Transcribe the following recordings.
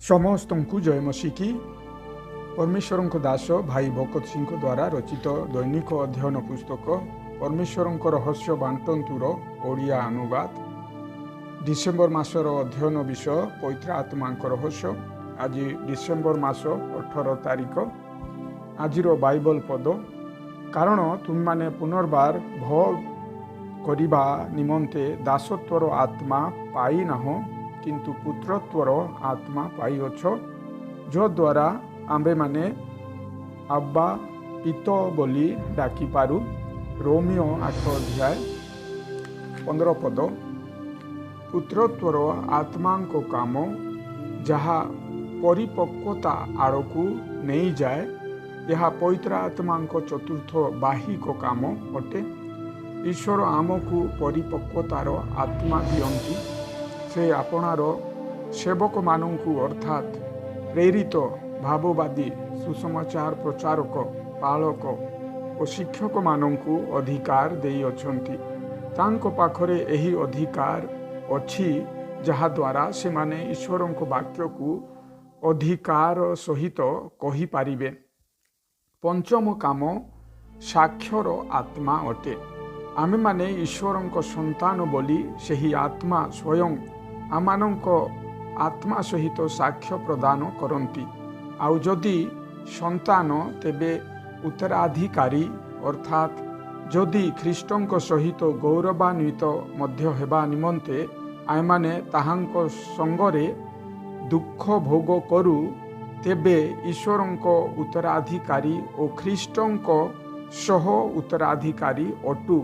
ସମସ୍ତଙ୍କୁ ଜୟ ମସିକି ପରମେଶ୍ୱରଙ୍କ ଦାସ ଭାଇ ଭକତ ସିଂଙ୍କ ଦ୍ୱାରା ରଚିତ ଦୈନିକ ଅଧ୍ୟୟନ ପୁସ୍ତକ ପରମେଶ୍ୱରଙ୍କ ରହସ୍ୟ ବାଣ୍ଟନ୍ତୁର ଓଡ଼ିଆ ଅନୁବାଦ ଡିସେମ୍ବର ମାସର ଅଧ୍ୟୟନ ବିଷୟ ପବିତ୍ର ଆତ୍ମାଙ୍କ ରହସ୍ୟ। ଆଜି ଡିସେମ୍ବର ମାସ 18 ତାରିଖ। ଆଜିର ବାଇବଲ ପଦ, କାରଣ ତୁମମାନେ ପୁନର୍ବାର ଭୋଗ କରିବା ନିମନ୍ତେ ଦାସତ୍ୱର ଆତ୍ମା ପାଇନାହଁ କିନ୍ତୁ ପୁତ୍ରତ୍ୱର ଆତ୍ମା ପାଇଅଛ, ଯଦ୍ୱାରା ଆମ୍ଭେମାନେ ଆବ୍ବା ପିତ ବୋଲି ଡାକିପାରୁ। ରୋମିଓ 8:15 ପଦ। ପୁତ୍ରତ୍ୱର ଆତ୍ମାଙ୍କ କାମ ଯାହା ପରିପକ୍ୱତା ଆଡ଼କୁ ନେଇଯାଏ, ଏହା ପବିତ୍ର ଆତ୍ମାଙ୍କ ଚତୁର୍ଥ ବାହିକ କାମ ଅଟେ। ଈଶ୍ୱର ଆମକୁ ପରିପକ୍ୱତାର ଆତ୍ମା ଦିଅନ୍ତି। ସେ ଆପଣାର ସେବକମାନଙ୍କୁ ଅର୍ଥାତ୍ ପ୍ରେରିତ, ଭାବବାଦୀ, ସୁସମାଚାର ପ୍ରଚାରକ, ପାଳକ ଓ ଶିକ୍ଷକମାନଙ୍କୁ ଅଧିକାର ଦେଇଅଛନ୍ତି। ତାଙ୍କ ପାଖରେ ଏହି ଅଧିକାର ଅଛି ଯାହାଦ୍ୱାରା ସେମାନେ ଈଶ୍ୱରଙ୍କ ବାକ୍ୟକୁ ଅଧିକାର ସହିତ କହିପାରିବେ। ପଞ୍ଚମ କାମ ସାକ୍ଷ୍ୟର ଆତ୍ମା ଅଟେ। ଆମେମାନେ ଈଶ୍ୱରଙ୍କ ସନ୍ତାନ ବୋଲି ସେହି ଆତ୍ମା ସ୍ୱୟଂ ଆମମାନଙ୍କ ଆତ୍ମା ସହିତ ସାକ୍ଷ୍ୟ ପ୍ରଦାନ କରନ୍ତି। ଆଉ ଯଦି ସନ୍ତାନ, ତେବେ ଉତ୍ତରାଧିକାରୀ, ଅର୍ଥାତ୍ ଯଦି ଖ୍ରୀଷ୍ଟଙ୍କ ସହିତ ଗୌରବାନ୍ୱିତ ମଧ୍ୟ ହେବା ନିମନ୍ତେ ଆମେମାନେ ତାହାଙ୍କ ସଙ୍ଗରେ ଦୁଃଖ ଭୋଗ କରୁ, ତେବେ ଈଶ୍ୱରଙ୍କ ଉତ୍ତରାଧିକାରୀ ଓ ଖ୍ରୀଷ୍ଟଙ୍କ ସହ ଉତ୍ତରାଧିକାରୀ ଅଟୁ।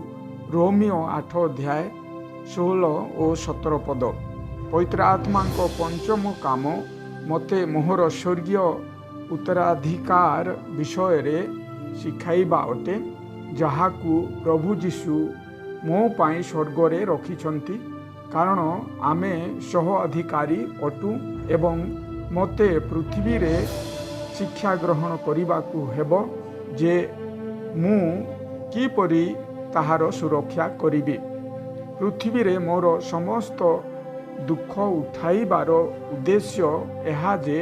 ରୋମିଓ 8:16 ଓ 17 ପଦ। ପବିତ୍ର ଆତ୍ମାଙ୍କ ପଞ୍ଚମ କାମ ମୋତେ ମୋହର ସ୍ୱର୍ଗୀୟ ଉତ୍ତରାଧିକାର ବିଷୟରେ ଶିଖାଇବା ଅଟେ, ଯାହାକୁ ପ୍ରଭୁ ଯୀଶୁ ମୋ ପାଇଁ ସ୍ୱର୍ଗରେ ରଖିଛନ୍ତି। କାରଣ ଆମେ ସହ ଅଧିକାରୀ ଅଟୁ ଏବଂ ମୋତେ ପୃଥିବୀରେ ଶିକ୍ଷା ଗ୍ରହଣ କରିବାକୁ ହେବ ଯେ ମୁଁ କିପରି ତାହାର ସୁରକ୍ଷା କରିବି। ପୃଥିବୀରେ ମୋର ସମସ୍ତ ଦୁଃଖ ଉଠାଇବାର ଉଦ୍ଦେଶ୍ୟ ଏହା ଯେ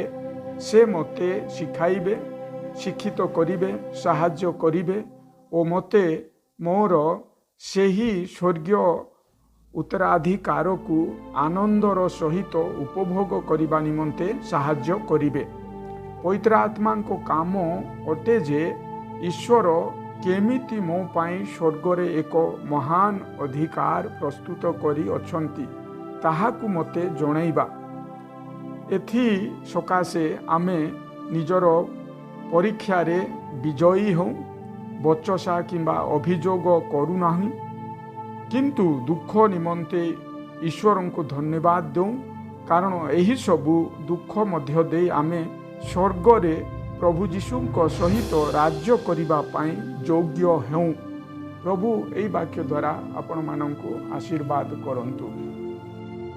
ସେ ମୋତେ ଶିଖାଇବେ, ଶିକ୍ଷିତ କରିବେ, ସାହାଯ୍ୟ କରିବେ ଓ ମୋତେ ମୋର ସେହି ସ୍ୱର୍ଗୀୟ ଉତ୍ତରାଧିକାରକୁ ଆନନ୍ଦର ସହିତ ଉପଭୋଗ କରିବା ନିମନ୍ତେ ସାହାଯ୍ୟ କରିବେ। ପବିତ୍ର ଆତ୍ମାଙ୍କ କାମ ଅଟେ ଯେ ଈଶ୍ୱର କେମିତି ମୋ ପାଇଁ ସ୍ୱର୍ଗରେ ଏକ ମହାନ ଅଧିକାର ପ୍ରସ୍ତୁତ କରି ଅଛନ୍ତି ତାହାକୁ ମୋତେ ଜଣାଇବା। ଏଥି ସକାଶେ ଆମେ ନିଜର ପରୀକ୍ଷାରେ ବିଜୟୀ ହେଉ, ବଚସା କିମ୍ବା ଅଭିଯୋଗ କରୁନାହୁଁ, କିନ୍ତୁ ଦୁଃଖ ନିମନ୍ତେ ଈଶ୍ୱରଙ୍କୁ ଧନ୍ୟବାଦ ଦେଉ। କାରଣ ଏହିସବୁ ଦୁଃଖ ମଧ୍ୟ ଦେଇ ଆମେ ସ୍ୱର୍ଗରେ ପ୍ରଭୁ ଯୀଶୁଙ୍କ ସହିତ ରାଜ୍ୟ କରିବା ପାଇଁ ଯୋଗ୍ୟ ହେଉ। ପ୍ରଭୁ ଏହି ବାକ୍ୟ ଦ୍ୱାରା ଆପଣମାନଙ୍କୁ ଆଶୀର୍ବାଦ କରନ୍ତୁ।